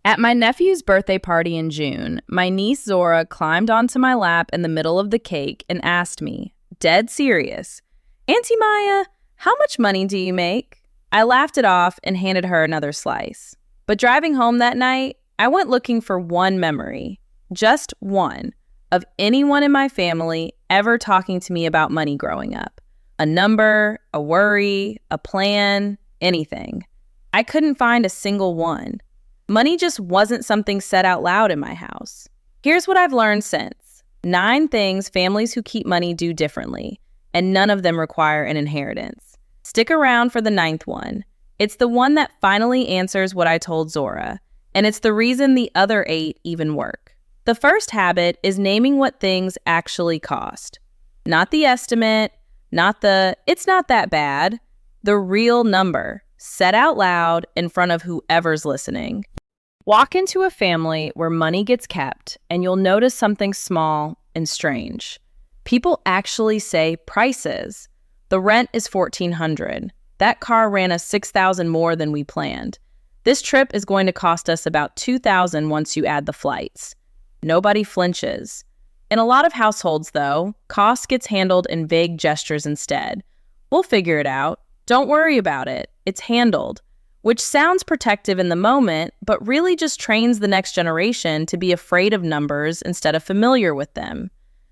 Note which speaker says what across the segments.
Speaker 1: At my nephew's birthday party in June, my niece Zora climbed onto my lap in the middle of the cake and asked me, dead serious, "Auntie Maya, how much money do you make?" I laughed it off and handed her another slice. But driving home that night, I went looking for one memory, just one, of anyone in my family ever talking to me about money growing up. A number, a worry, a plan, anything. I couldn't find a single one. Money just wasn't something said out loud in my house. Here's what I've learned since. 9 things families who keep money do differently, and none of them require an inheritance. Stick around for the 9th one. It's the one that finally answers what I told Zora, and it's the reason the other 8 even work. The first habit is naming what things actually cost. Not the estimate, not the "it's not that bad," the real number, said out loud in front of whoever's listening. Walk into a family where money gets kept, and you'll notice something small and strange. People actually say prices. The rent is $1,400. That car ran us $6,000 more than we planned. This trip is going to cost us about $2,000 once you add the flights. Nobody flinches. In a lot of households, though, cost gets handled in vague gestures instead. "We'll figure it out. Don't worry about it. It's handled," which sounds protective in the moment, but really just trains the next generation to be afraid of numbers instead of familiar with them.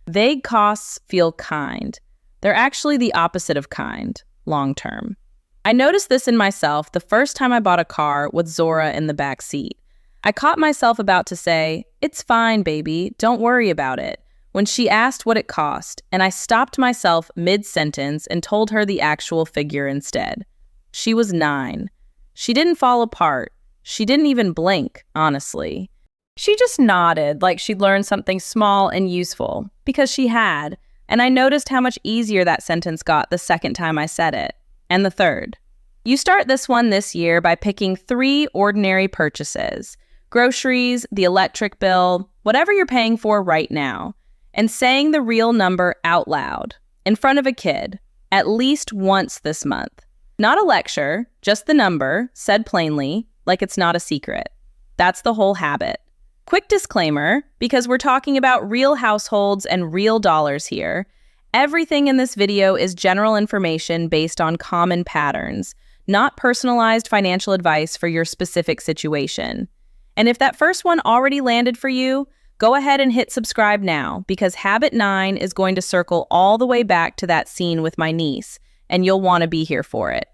Speaker 1: Vague costs feel kind. They're actually the opposite of kind, long term. I noticed this in myself the first time I bought a car with Zora in the back seat. I caught myself about to say, "It's fine, baby, don't worry about it," when she asked what it cost, and I stopped myself mid-sentence and told her the actual figure instead. She was 9. She didn't fall apart. She didn't even blink, honestly. She just nodded like she'd learned something small and useful, because she had, and I noticed how much easier that sentence got the second time I said it, and the third. You start this one this year by picking 3 ordinary purchases, groceries, the electric bill, whatever you're paying for right now, and saying the real number out loud, in front of a kid, at least once this month. Not a lecture, just the number, said plainly, like it's not a secret. That's the whole habit. Quick disclaimer, because we're talking about real households and real dollars here, everything in this video is general information based on common patterns, not personalized financial advice for your specific situation. And if that first one already landed for you, go ahead and hit subscribe now, because habit 9 is going to circle all the way back to that scene with my niece, and you'll want to be here for it.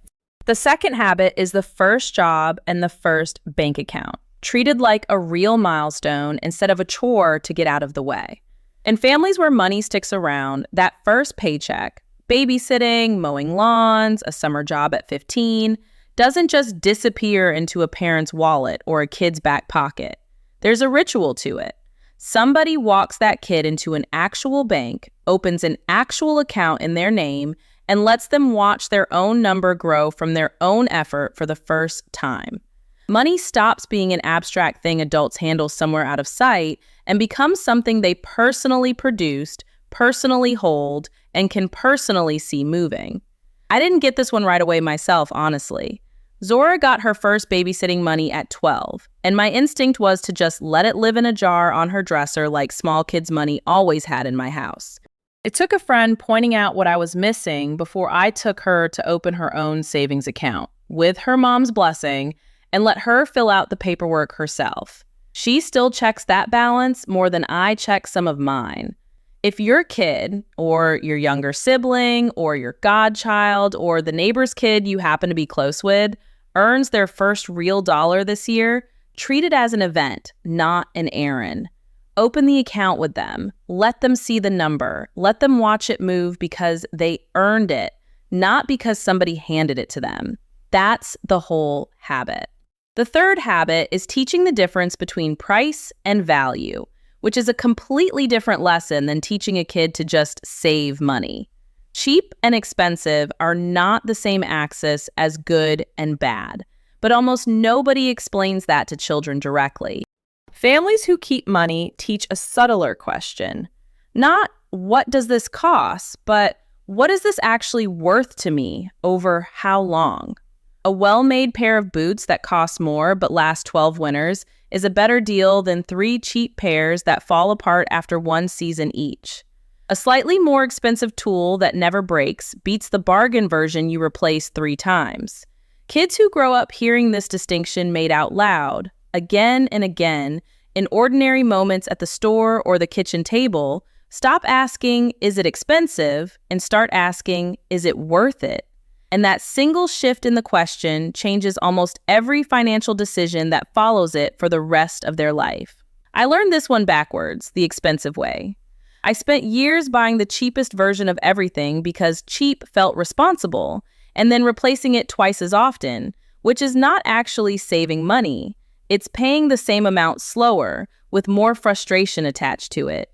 Speaker 1: The second habit is the first job and the first bank account, treated like a real milestone instead of a chore to get out of the way. In families where money sticks around, that first paycheck, babysitting, mowing lawns, a summer job at 15, doesn't just disappear into a parent's wallet or a kid's back pocket. There's a ritual to it. Somebody walks that kid into an actual bank, opens an actual account in their name, and lets them watch their own number grow from their own effort for the first time. Money stops being an abstract thing adults handle somewhere out of sight and becomes something they personally produced, personally hold, and can personally see moving. I didn't get this one right away myself, honestly. Zora got her first babysitting money at 12, and my instinct was to just let it live in a jar on her dresser like small kids' money always had in my house. It took a friend pointing out what I was missing before I took her to open her own savings account, with her mom's blessing, and let her fill out the paperwork herself. She still checks that balance more than I check some of mine. If your kid, or your younger sibling, or your godchild, or the neighbor's kid you happen to be close with, earns their first real dollar this year, treat it as an event, not an errand. Open the account with them. Let them see the number. Let them watch it move because they earned it, not because somebody handed it to them. That's the whole habit. The third habit is teaching the difference between price and value, which is a completely different lesson than teaching a kid to just save money. Cheap and expensive are not the same axis as good and bad, but almost nobody explains that to children directly. Families who keep money teach a subtler question. Not, what does this cost, but what is this actually worth to me over how long? A well-made pair of boots that cost more but last 12 winters is a better deal than 3 cheap pairs that fall apart after 1 season each. A slightly more expensive tool that never breaks beats the bargain version you replace 3 times. Kids who grow up hearing this distinction made out loud, again and again, in ordinary moments at the store or the kitchen table, stop asking, is it expensive, and start asking, is it worth it? And that single shift in the question changes almost every financial decision that follows it for the rest of their life. I learned this one backwards, the expensive way. I spent years buying the cheapest version of everything because cheap felt responsible, and then replacing it twice as often, which is not actually saving money. It's paying the same amount slower, with more frustration attached to it.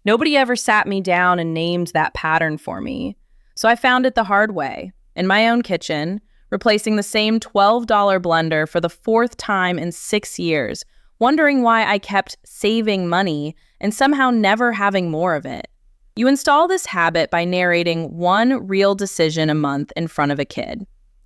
Speaker 1: Nobody ever sat me down and named that pattern for me, so I found it the hard way, in my own kitchen, replacing the same $12 blender for the 4th time in 6 years, wondering why I kept saving money and somehow never having more of it. You install this habit by narrating one real decision a month in front of a kid.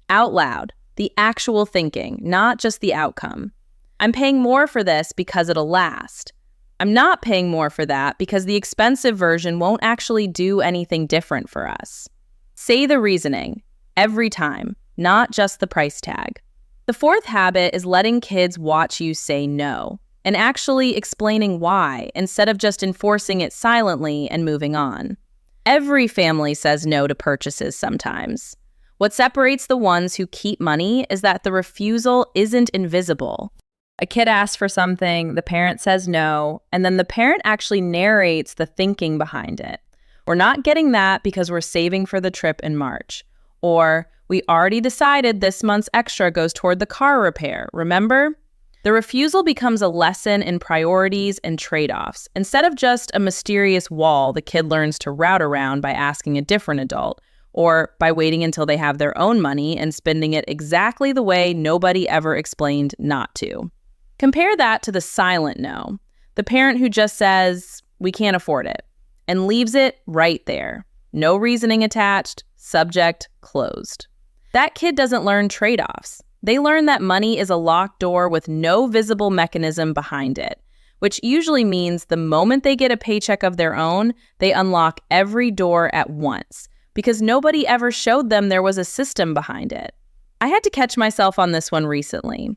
Speaker 1: Out loud, the actual thinking, not just the outcome. I'm paying more for this because it'll last. I'm not paying more for that because the expensive version won't actually do anything different for us. Say the reasoning, every time, not just the price tag. The 4th habit is letting kids watch you say no, and actually explaining why instead of just enforcing it silently and moving on. Every family says no to purchases sometimes. What separates the ones who keep money is that the refusal isn't invisible. A kid asks for something, the parent says no, and then the parent actually narrates the thinking behind it. We're not getting that because we're saving for the trip in March. Or, we already decided this month's extra goes toward the car repair, remember? The refusal becomes a lesson in priorities and trade-offs, instead of just a mysterious wall the kid learns to route around by asking a different adult, or by waiting until they have their own money and spending it exactly the way nobody ever explained not to. Compare that to the silent no, the parent who just says, we can't afford it, and leaves it right there. No reasoning attached, subject closed. That kid doesn't learn trade-offs. They learn that money is a locked door with no visible mechanism behind it, which usually means the moment they get a paycheck of their own, they unlock every door at once, because nobody ever showed them there was a system behind it. I had to catch myself on this one recently.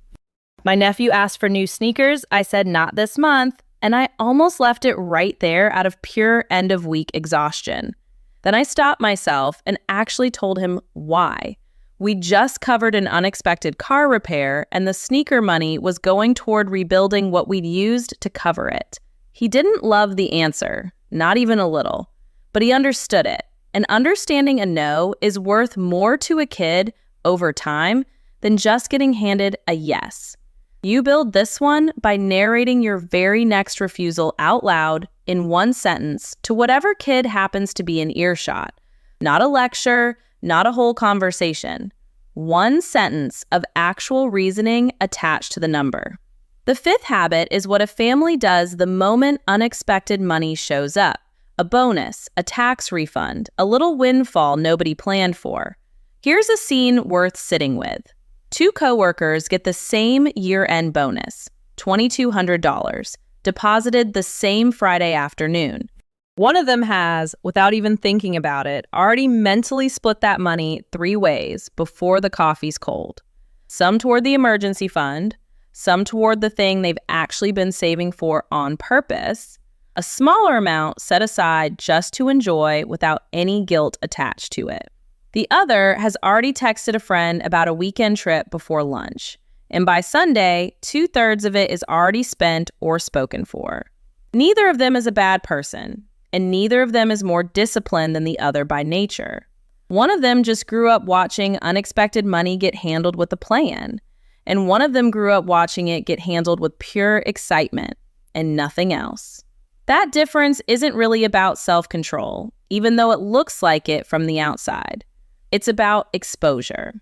Speaker 1: My nephew asked for new sneakers. I said, not this month, and I almost left it right there out of pure end-of-week exhaustion. Then I stopped myself and actually told him why. We just covered an unexpected car repair, and the sneaker money was going toward rebuilding what we'd used to cover it. He didn't love the answer, not even a little, but he understood it. And understanding a no is worth more to a kid over time than just getting handed a yes. You build this one by narrating your very next refusal out loud in one sentence to whatever kid happens to be in earshot. Not a lecture, not a whole conversation. One sentence of actual reasoning attached to the number. The 5th habit is what a family does the moment unexpected money shows up. A bonus, a tax refund, a little windfall nobody planned for. Here's a scene worth sitting with. 2 coworkers get the same year-end bonus, $2,200, deposited the same Friday afternoon. One of them has, without even thinking about it, already mentally split that money 3 ways before the coffee's cold. Some toward the emergency fund, some toward the thing they've actually been saving for on purpose, a smaller amount set aside just to enjoy without any guilt attached to it. The other has already texted a friend about a weekend trip before lunch, and by Sunday, 2/3 of it is already spent or spoken for. Neither of them is a bad person, and neither of them is more disciplined than the other by nature. One of them just grew up watching unexpected money get handled with a plan, and one of them grew up watching it get handled with pure excitement and nothing else. That difference isn't really about self-control, even though it looks like it from the outside. It's about exposure.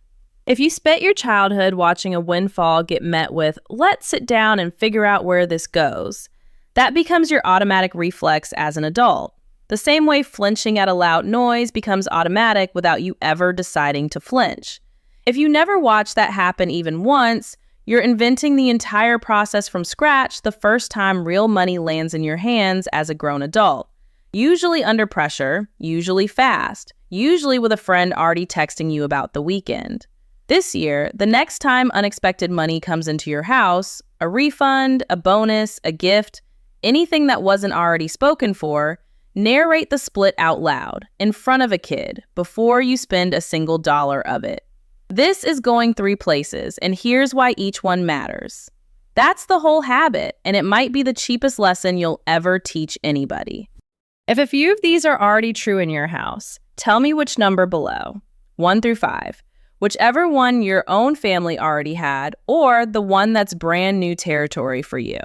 Speaker 1: If you spent your childhood watching a windfall get met with, let's sit down and figure out where this goes, that becomes your automatic reflex as an adult. The same way flinching at a loud noise becomes automatic without you ever deciding to flinch. If you never watch that happen even once, You're inventing the entire process from scratch the first time real money lands in your hands as a grown adult. Usually under pressure, usually fast, usually with a friend already texting you about the weekend. This year, the next time unexpected money comes into your house, a refund, a bonus, a gift, anything that wasn't already spoken for, narrate the split out loud, in front of a kid, before you spend a single dollar of it. This is going 3 places, and here's why each one matters. That's the whole habit, and it might be the cheapest lesson you'll ever teach anybody. If a few of these are already true in your house, tell me which number below, 1 through 5, whichever one your own family already had, or the one that's brand new territory for you.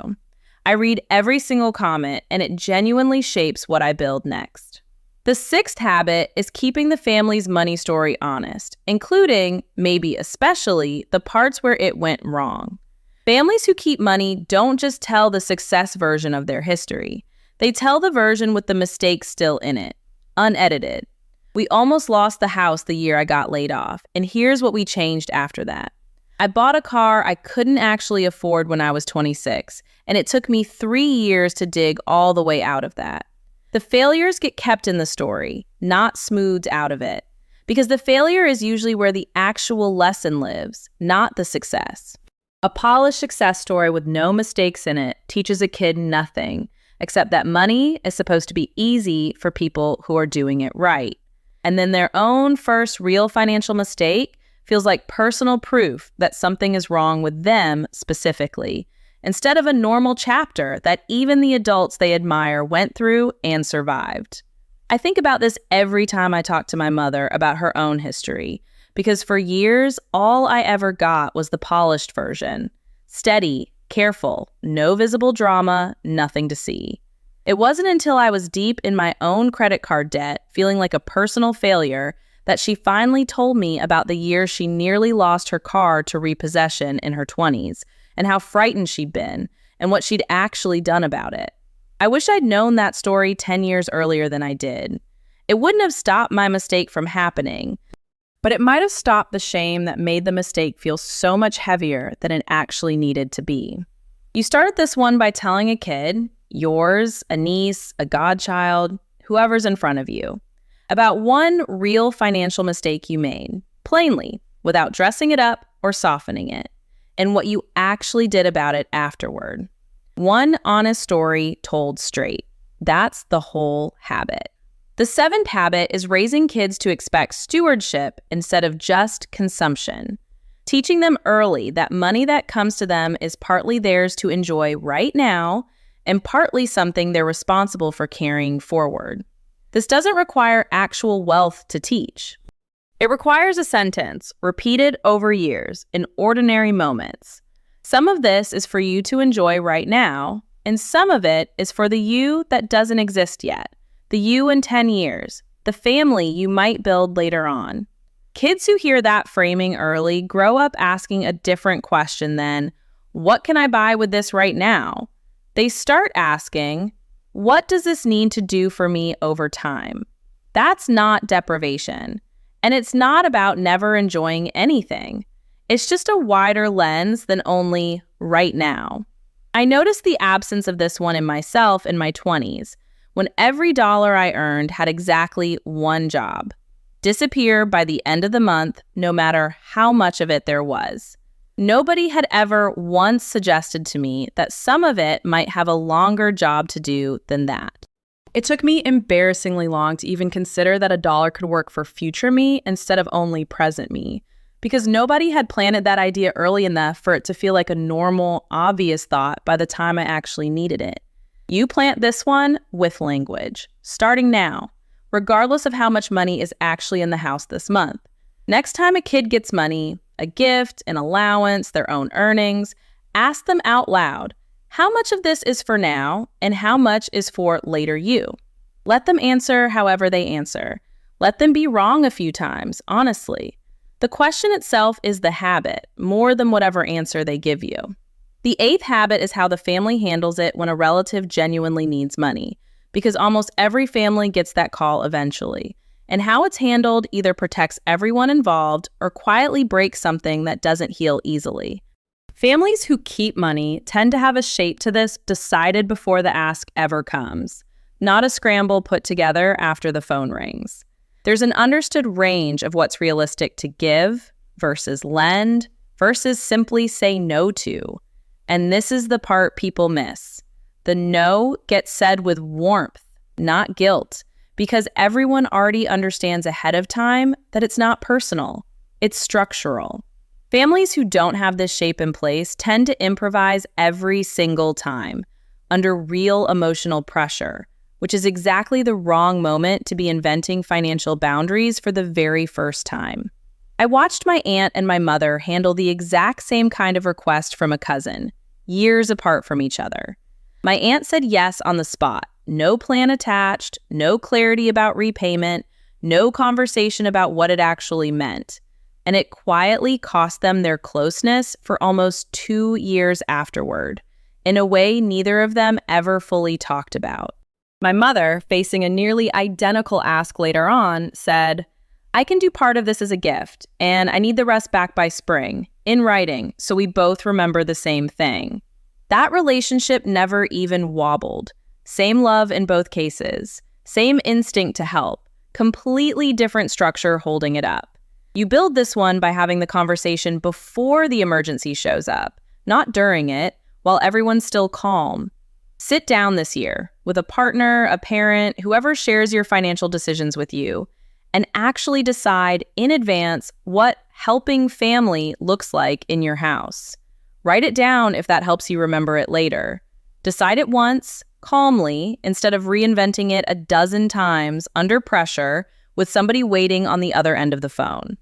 Speaker 1: I read every single comment, and it genuinely shapes what I build next. The 6th habit is keeping the family's money story honest, including, maybe especially, the parts where it went wrong. Families who keep money don't just tell the success version of their history. They tell the version with the mistakes still in it, unedited. We almost lost the house the year I got laid off, and here's what we changed after that. I bought a car I couldn't actually afford when I was 26, and it took me 3 years to dig all the way out of that. The failures get kept in the story, not smoothed out of it, because the failure is usually where the actual lesson lives, not the success. A polished success story with no mistakes in it teaches a kid nothing, except that money is supposed to be easy for people who are doing it right. And then their own first real financial mistake feels like personal proof that something is wrong with them specifically, instead of a normal chapter that even the adults they admire went through and survived. I think about this every time I talk to my mother about her own history, because for years, all I ever got was the polished version. Steady, careful, no visible drama, nothing to see. It wasn't until I was deep in my own credit card debt, feeling like a personal failure, that she finally told me about the year she nearly lost her car to repossession in her 20s, and how frightened she'd been, and what she'd actually done about it. I wish I'd known that story 10 years earlier than I did. It wouldn't have stopped my mistake from happening, but it might have stopped the shame that made the mistake feel so much heavier than it actually needed to be. You start this one by telling a kid, yours, a niece, a godchild, whoever's in front of you, about one real financial mistake you made, plainly, without dressing it up or softening it, and what you actually did about it afterward. One honest story told straight. That's the whole habit. The 7th habit is raising kids to expect stewardship instead of just consumption. Teaching them early that money that comes to them is partly theirs to enjoy right now and partly something they're responsible for carrying forward. This doesn't require actual wealth to teach. It requires a sentence, repeated over years, in ordinary moments. Some of this is for you to enjoy right now, and some of it is for the you that doesn't exist yet, the you in 10 years, the family you might build later on. Kids who hear that framing early grow up asking a different question than, what can I buy with this right now? They start asking, what does this need to do for me over time? That's not deprivation. And it's not about never enjoying anything. It's just a wider lens than only right now. I noticed the absence of this one in myself in my 20s, when every dollar I earned had exactly one job: disappear by the end of the month, no matter how much of it there was. Nobody had ever once suggested to me that some of it might have a longer job to do than that. It took me embarrassingly long to even consider that a dollar could work for future me instead of only present me, because nobody had planted that idea early enough for it to feel like a normal, obvious thought by the time I actually needed it. You plant this one with language, starting now, regardless of how much money is actually in the house this month. Next time a kid gets money, a gift, an allowance, their own earnings, ask them out loud, how much of this is for now and how much is for later you? Let them answer however they answer. Let them be wrong a few times, honestly. The question itself is the habit, more than whatever answer they give you. The 8th habit is how the family handles it when a relative genuinely needs money, because almost every family gets that call eventually. And how it's handled either protects everyone involved or quietly breaks something that doesn't heal easily. Families who keep money tend to have a shape to this decided before the ask ever comes, not a scramble put together after the phone rings. There's an understood range of what's realistic to give versus lend versus simply say no to. And this is the part people miss. The no gets said with warmth, not guilt, because everyone already understands ahead of time that it's not personal, it's structural. Families who don't have this shape in place tend to improvise every single time, under real emotional pressure, which is exactly the wrong moment to be inventing financial boundaries for the very first time. I watched my aunt and my mother handle the exact same kind of request from a cousin, years apart from each other. My aunt said yes on the spot, no plan attached, no clarity about repayment, no conversation about what it actually meant. And it quietly cost them their closeness for almost 2 years afterward, in a way neither of them ever fully talked about. My mother, facing a nearly identical ask later on, said, "I can do part of this as a gift, and I need the rest back by spring, in writing, so we both remember the same thing." That relationship never even wobbled. Same love in both cases, same instinct to help, completely different structure holding it up. You build this one by having the conversation before the emergency shows up, not during it, while everyone's still calm. Sit down this year with a partner, a parent, whoever shares your financial decisions with you, and actually decide in advance what helping family looks like in your house. Write it down if that helps you remember it later. Decide it once, calmly, instead of reinventing it a dozen times under pressure with somebody waiting on the other end of the phone.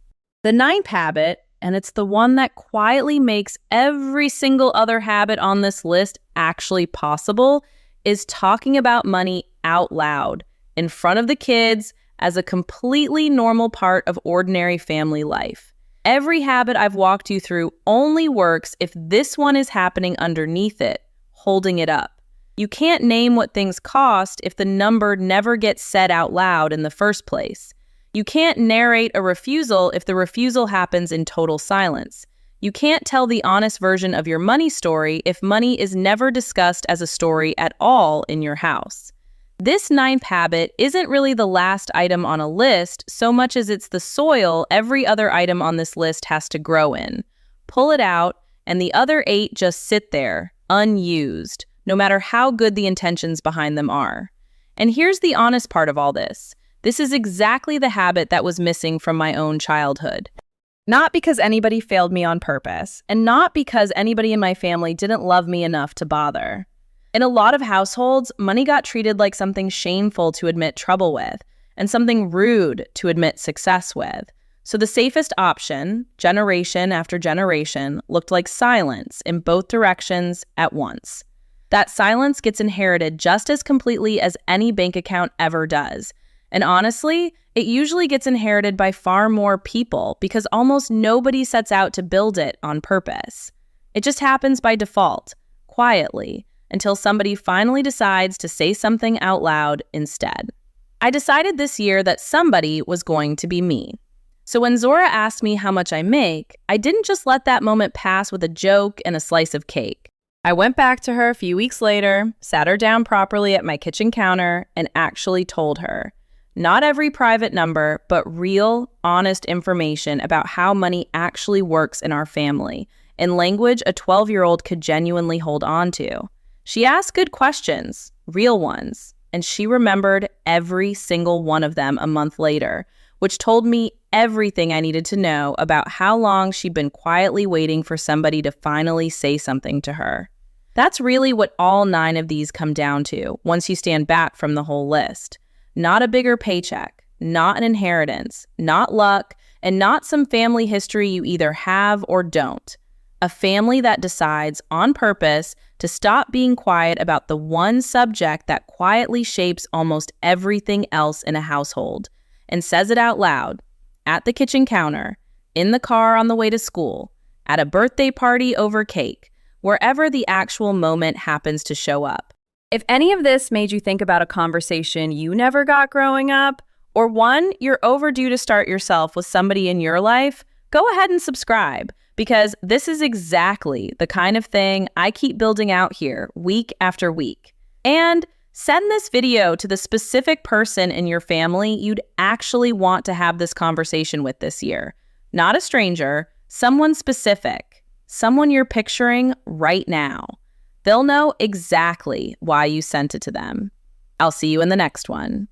Speaker 1: The 9th habit, and it's the one that quietly makes every single other habit on this list actually possible, is talking about money out loud, in front of the kids, as a completely normal part of ordinary family life. Every habit I've walked you through only works if this one is happening underneath it, holding it up. You can't name what things cost if the number never gets said out loud in the first place. You can't narrate a refusal if the refusal happens in total silence. You can't tell the honest version of your money story if money is never discussed as a story at all in your house. This 9th habit isn't really the last item on a list so much as it's the soil every other item on this list has to grow in. Pull it out, and the other 8 just sit there, unused, no matter how good the intentions behind them are. And here's the honest part of all this. This is exactly the habit that was missing from my own childhood. Not because anybody failed me on purpose, and not because anybody in my family didn't love me enough to bother. In a lot of households, money got treated like something shameful to admit trouble with, and something rude to admit success with. So the safest option, generation after generation, looked like silence in both directions at once. That silence gets inherited just as completely as any bank account ever does. And honestly, it usually gets inherited by far more people because almost nobody sets out to build it on purpose. It just happens by default, quietly, until somebody finally decides to say something out loud instead. I decided this year that somebody was going to be me. So when Zora asked me how much I make, I didn't just let that moment pass with a joke and a slice of cake. I went back to her a few weeks later, sat her down properly at my kitchen counter, and actually told her. Not every private number, but real, honest information about how money actually works in our family, in language a 12-year-old could genuinely hold on to. She asked good questions, real ones, and she remembered every single one of them a month later, which told me everything I needed to know about how long she'd been quietly waiting for somebody to finally say something to her. That's really what all 9 of these come down to once you stand back from the whole list. Not a bigger paycheck, not an inheritance, not luck, and not some family history you either have or don't. A family that decides on purpose to stop being quiet about the one subject that quietly shapes almost everything else in a household and says it out loud, at the kitchen counter, in the car on the way to school, at a birthday party over cake, wherever the actual moment happens to show up. If any of this made you think about a conversation you never got growing up, or one you're overdue to start yourself with somebody in your life, go ahead and subscribe, because this is exactly the kind of thing I keep building out here week after week. And send this video to the specific person in your family you'd actually want to have this conversation with this year. Not a stranger, someone specific, someone you're picturing right now. They'll know exactly why you sent it to them. I'll see you in the next one.